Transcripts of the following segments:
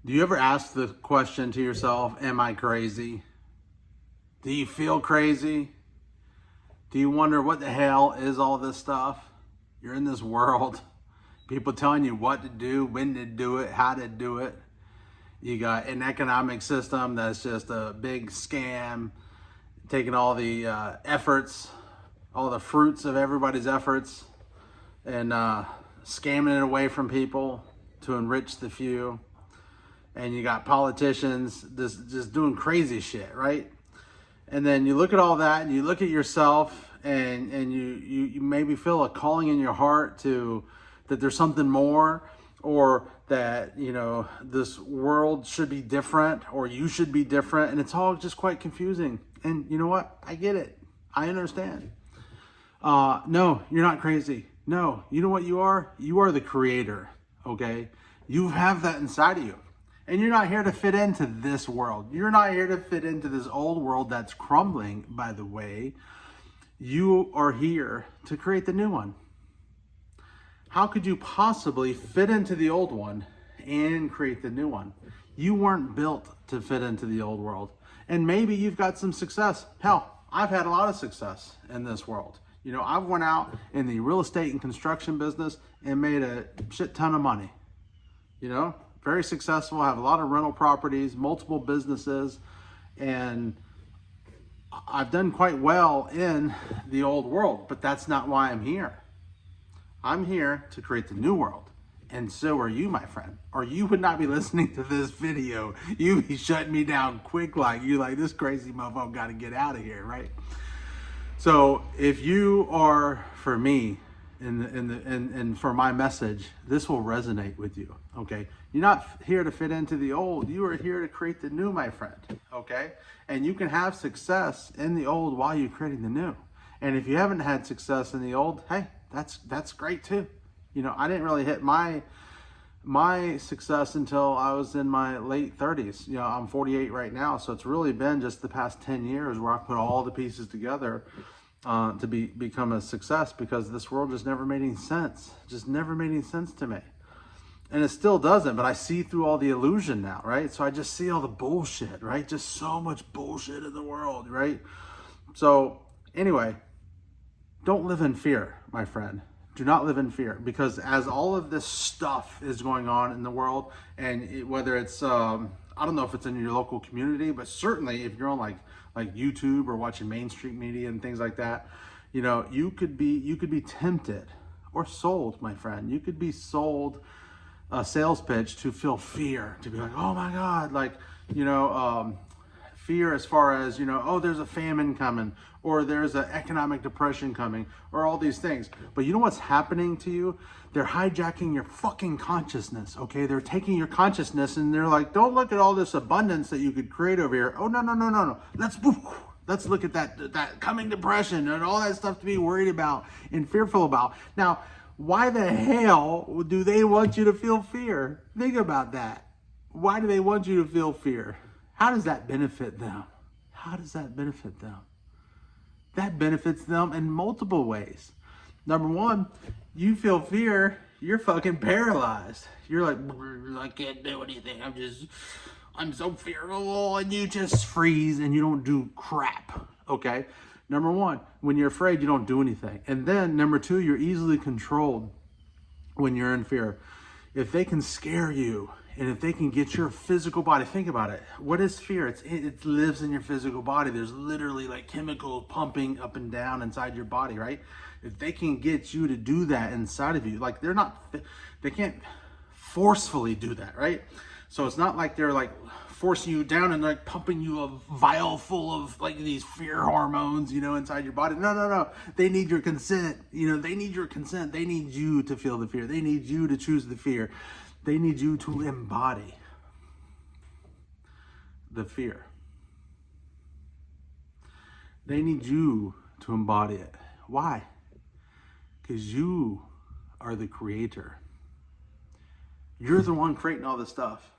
Do you ever ask the question to yourself, am I crazy? Do you feel crazy? Do you wonder what the hell is all this stuff? You're in this world. People telling you what to do, when to do it, how to do it. You got an economic system that's just a big scam, taking all the efforts, all the fruits of everybody's efforts, and scamming it away from people to enrich the few. And you got politicians just doing crazy shit, right? And then you look at all that and you look at yourself and you maybe feel a calling in your heart to that there's something more, or that, you know, this world should be different, or you should be different. And it's all just quite confusing. And you know what? I get it. I understand. No, you're not crazy. No, you know what you are? You are the creator, okay? You have that inside of you. And you're not here to fit into this world. You're not here to fit into this old world that's crumbling, by the way. You are here to create the new one. How could you possibly fit into the old one and create the new one? You weren't built to fit into the old world. And maybe you've got some success. Hell, I've had a lot of success in this world. You know, I've went out in the real estate and construction business and made a shit ton of money. You know, very successful. I have a lot of rental properties, multiple businesses, and I've done quite well in the old world, but that's not why I'm here. I'm here to create the new world. And so are you, my friend, or you would not be listening to this video. You'd be shutting me down quick, like you like, this crazy motherfucker got to get out of here, right? So if you are for me and for my message, this will resonate with you, okay? You're not here to fit into the old. You are here to create the new, my friend, okay? And you can have success in the old while you're creating the new. And if you haven't had success in the old, hey, that's great too. You know, I didn't really hit my success until I was in my late 30s. You know, I'm 48 right now, so it's really been just the past 10 years where I put all the pieces together to become a success, because this world just never made any sense. Just never made any sense to me. And it still doesn't, but I see through all the illusion now, right? So I just see all the bullshit, right? Just so much bullshit in the world, right? So anyway, don't live in fear, my friend. Do not live in fear, because as all of this stuff is going on in the world, and whether it's, I don't know if it's in your local community, but certainly if you're on like YouTube or watching mainstream media and things like that, you know, you could be tempted or sold, my friend. You could be sold a sales pitch to feel fear, to be like, oh my God, like, you know, fear as far as, you know, oh, there's a famine coming, or there's an economic depression coming, or all these things. But you know what's happening to you? They're hijacking your fucking consciousness, okay? They're taking your consciousness and they're like, don't look at all this abundance that you could create over here. Oh, no. Let's look at that coming depression and all that stuff to be worried about and fearful about. Now, why the hell do they want you to feel fear? Think about that. Why do they want you to feel fear? How does that benefit them? How does that benefit them? That benefits them in multiple ways. Number one, you feel fear, you're fucking paralyzed. You're like, I can't do anything. I'm so fearful, and you just freeze and you don't do crap, okay? Number one, when you're afraid, you don't do anything. And then number two, you're easily controlled when you're in fear. If they can scare you, and if they can get your physical body, think about it. What is fear? It lives in your physical body. There's literally like chemicals pumping up and down inside your body, right? If they can get you to do that inside of you, like they can't forcefully do that, right? So it's not like they're like forcing you down and like pumping you a vial full of like these fear hormones, you know, inside your body. No. They need your consent. You know, they need your consent. They need you to feel the fear. They need you to choose the fear. They need you to embody the fear. They need you to embody it. Why? Because you are the creator. You're the one creating all this stuff.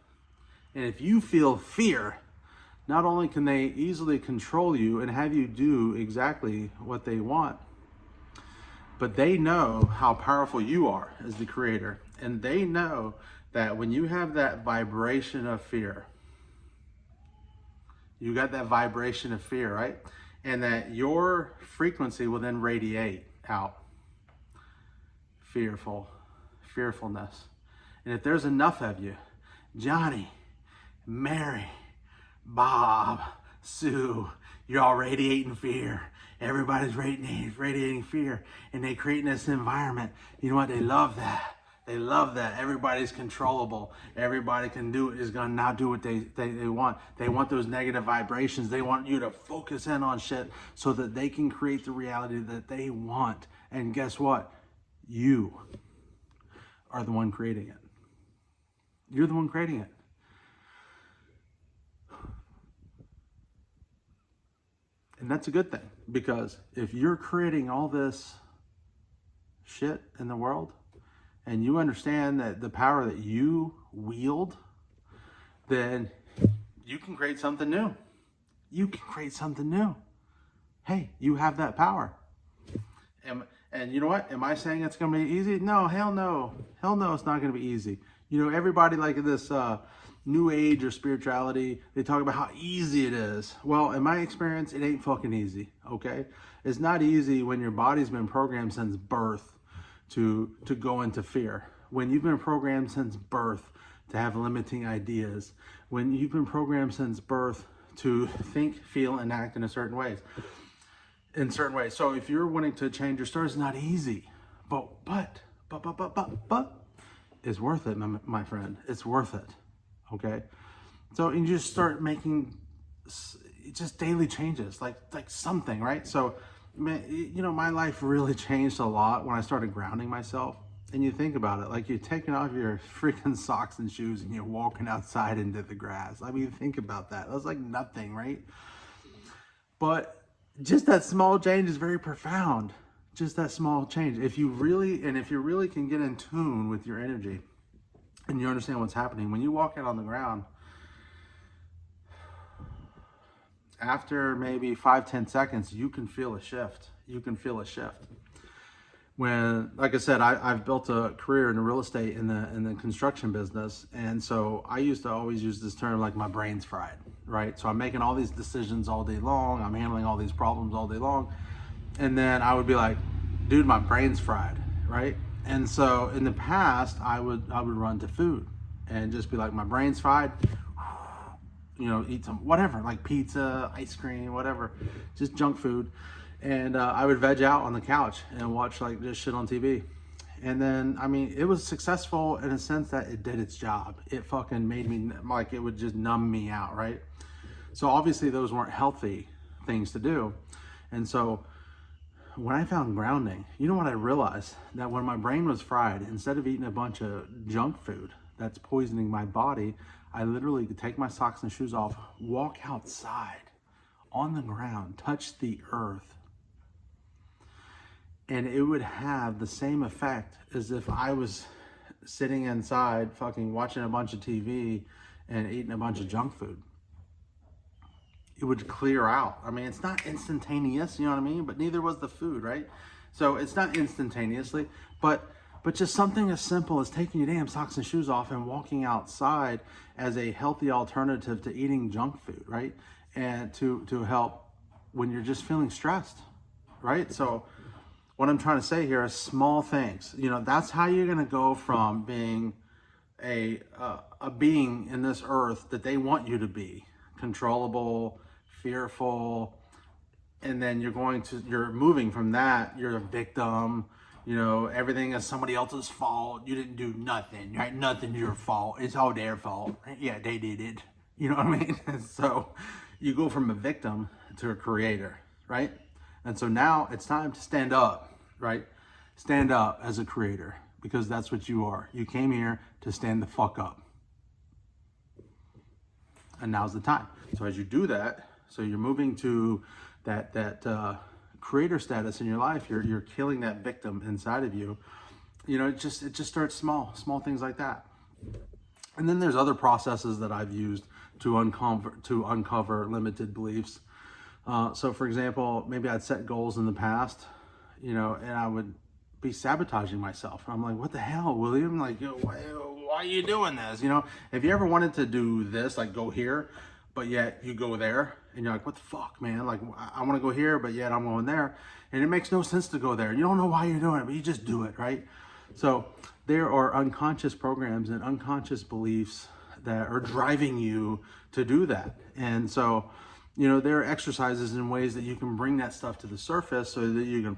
And if you feel fear, not only can they easily control you and have you do exactly what they want, but they know how powerful you are as the creator. And they know that when you have that vibration of fear, you got that vibration of fear, right? And that your frequency will then radiate out fearfulness. And if there's enough of you, Johnny, Mary, Bob, Sue, you're all radiating fear. Everybody's radiating fear, and they create this environment. You know what? They love that. They love that. Everybody's controllable. Everybody can do is gonna now do what they want. They want those negative vibrations. They want you to focus in on shit so that they can create the reality that they want. And guess what? You are the one creating it. You're the one creating it. And that's a good thing, because if you're creating all this shit in the world, and you understand that the power that you wield, then you can create something new. You can create something new. Hey, you have that power. And you know what? Am I saying it's going to be easy? No, hell no. Hell no, it's not going to be easy. You know, everybody like this new age or spirituality, they talk about how easy it is. Well, in my experience, it ain't fucking easy, okay? It's not easy when your body's been programmed since birth to go into fear. When you've been programmed since birth to have limiting ideas. When you've been programmed since birth to think, feel, and act in certain ways. So if you're wanting to change your story, it's not easy. But it's worth it, my friend. It's worth it. Okay? So you just start making just daily changes, like something, right? So, man, you know, my life really changed a lot when I started grounding myself. And you think about it, like you're taking off your freaking socks and shoes and you're walking outside into the grass. I mean, think about that. That's like nothing, right? But just that small change is very profound. Just that small change. If you really can get in tune with your energy and you understand what's happening, when you walk out on the ground, after maybe 5-10 seconds, you can feel a shift. You can feel a shift. When, like I said, I've built a career in the real estate in the construction business, and so I used to always use this term like my brain's fried, right? So I'm making all these decisions all day long, I'm handling all these problems all day long, and then I would be like, dude, my brain's fried, right? And so in the past, I would run to food and just be like, my brain's fried, you know, eat some whatever, like pizza, ice cream, whatever, just junk food. And I would veg out on the couch and watch like just shit on TV. And then, I mean, it was successful in a sense that it did its job. It fucking made me, like, it would just numb me out, right? So obviously those weren't healthy things to do. And so when I found grounding, you know what I realized? That when my brain was fried, instead of eating a bunch of junk food that's poisoning my body, I literally could take my socks and shoes off, walk outside on the ground, touch the earth, and it would have the same effect as if I was sitting inside fucking watching a bunch of TV and eating a bunch of junk food. It would clear out. I mean, it's not instantaneous, you know what I mean? But neither was the food, right? So it's not instantaneously, but just something as simple as taking your damn socks and shoes off and walking outside as a healthy alternative to eating junk food, right? And to help when you're just feeling stressed, right? So what I'm trying to say here is small things. You know, that's how you're going to go from being a being in this earth that they want you to be, controllable, fearful, and then you're moving from that. You're a victim. You know, everything is somebody else's fault. You didn't do nothing, right? Nothing's your fault. It's all their fault. Yeah, they did it. You know what I mean? So you go from a victim to a creator, right? And so now it's time to stand up, right? Stand up as a creator, because that's what you are. You came here to stand the fuck up. And now's the time. So as you do that, so you're moving to that creator status in your life, you're killing that victim inside of you. You know, it just starts small things like that. And then there's other processes that I've used to uncover limited beliefs. So for example, maybe I'd set goals in the past, you know, and I would be sabotaging myself. I'm like, what the hell, William? Like, you know, why are you doing this? You know, if you ever wanted to do this, like go here, but yet you go there and you're like, what the fuck, man? Like, I want to go here, but yet I'm going there. And it makes no sense to go there. You don't know why you're doing it, but you just do it, right? So there are unconscious programs and unconscious beliefs that are driving you to do that. And so, you know, there are exercises and ways that you can bring that stuff to the surface so that you can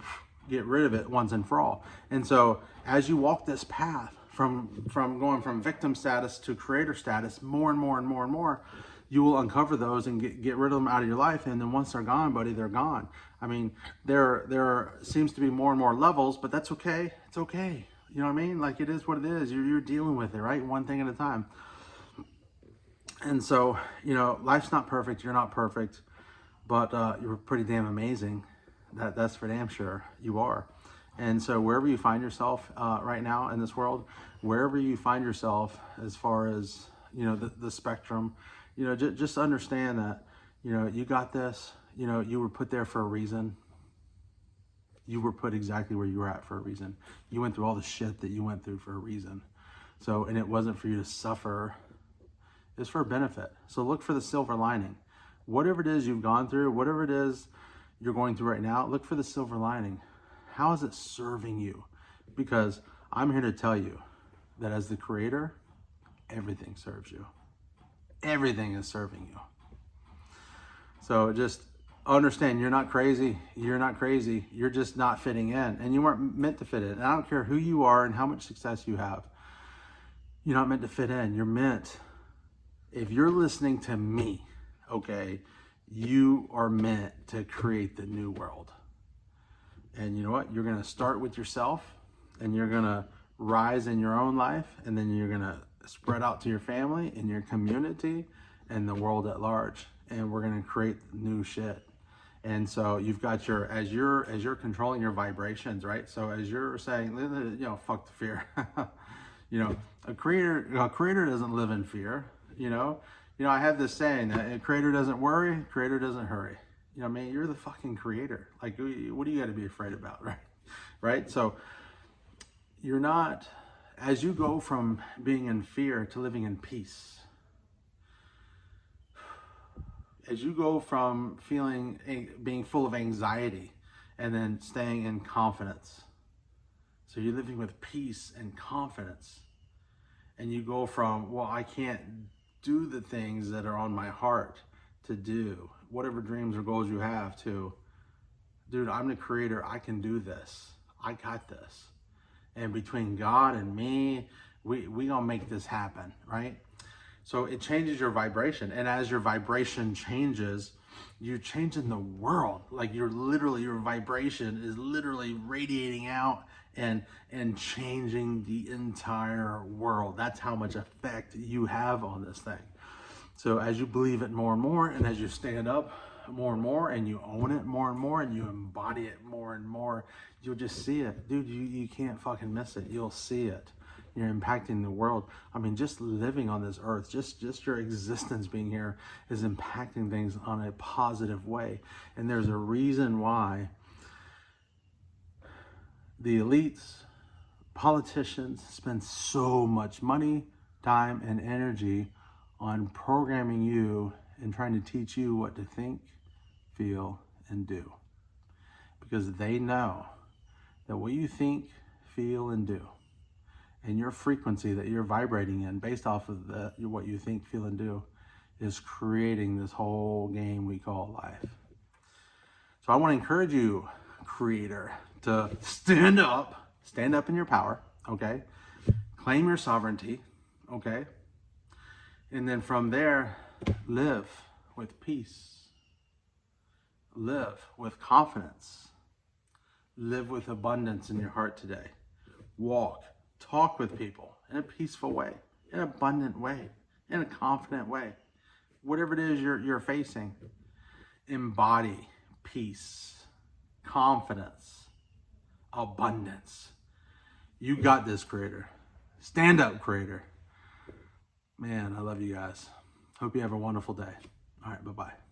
get rid of it once and for all. And so as you walk this path from going from victim status to creator status, more and more and more and more, you will uncover those and get rid of them out of your life. And then once they're gone, buddy, they're gone. I mean, there seems to be more and more levels, but that's okay. It's okay. You know what I mean? Like, it is what it is. You're dealing with it, right? One thing at a time. And so, you know, life's not perfect. You're not perfect, but you're pretty damn amazing. That's for damn sure. You are. And so wherever you find yourself right now in this world, wherever you find yourself as far as, you know, the spectrum, you know, just understand that, you know, you got this. You know, you were put there for a reason. You were put exactly where you were at for a reason. You went through all the shit that you went through for a reason. So, and it wasn't for you to suffer. It's for a benefit. So look for the silver lining. Whatever it is you've gone through, whatever it is you're going through right now, look for the silver lining. How is it serving you? Because I'm here to tell you that as the creator, everything serves you. Everything is serving you. So just understand, you're not crazy. You're not crazy. You're just not fitting in. And you weren't meant to fit in. And I don't care who you are and how much success you have. You're not meant to fit in. You're meant, if you're listening to me, okay, you are meant to create the new world. And you know what? You're going to start with yourself, and you're going to rise in your own life, and then you're going to spread out to your family and your community and the world at large. And we're going to create new shit. And so you've got your, as you're controlling your vibrations, right? So as you're saying, you know, fuck the fear. You know, a creator doesn't live in fear. You know, I have this saying that a creator doesn't worry, creator doesn't hurry. You know what I mean? You're the fucking creator. Like, what do you got to be afraid about, right? Right? So you're not, as you go from being in fear to living in peace, as you go from being full of anxiety and then staying in confidence. So you're living with peace and confidence. And you go from, well, I can't do the things that are on my heart to do, whatever dreams or goals you have, to, dude, I'm the creator. I can do this. I got this. And between God and me, we gonna make this happen, right? So it changes your vibration. And as your vibration changes, you're changing the world. Like, your vibration is literally radiating out and changing the entire world. That's how much effect you have on this thing. So as you believe it more and more, and as you stand up more and more, and you own it more and more, and you embody it more and more, you'll just see it. Dude, you can't fucking miss it. You'll see it. You're impacting the world. I mean, just living on this earth, just your existence being here is impacting things on a positive way. And there's a reason why the elites, politicians spend so much money, time, and energy on programming you and trying to teach you what to think, feel, and do. Because they know that what you think, feel, and do, and your frequency that you're vibrating in based off of what you think, feel, and do, is creating this whole game we call life. So I want to encourage you, creator, to stand up in your power, okay? Claim your sovereignty, okay? And then from there, live with peace. Live with confidence. Live with abundance in your heart today. Talk with people in a peaceful way, in an abundant way, in a confident way. Whatever it is you're facing, embody peace, confidence, abundance. You got this, creator. Stand up, creator. Man, I love you guys. Hope you have a wonderful day. All right, bye-bye.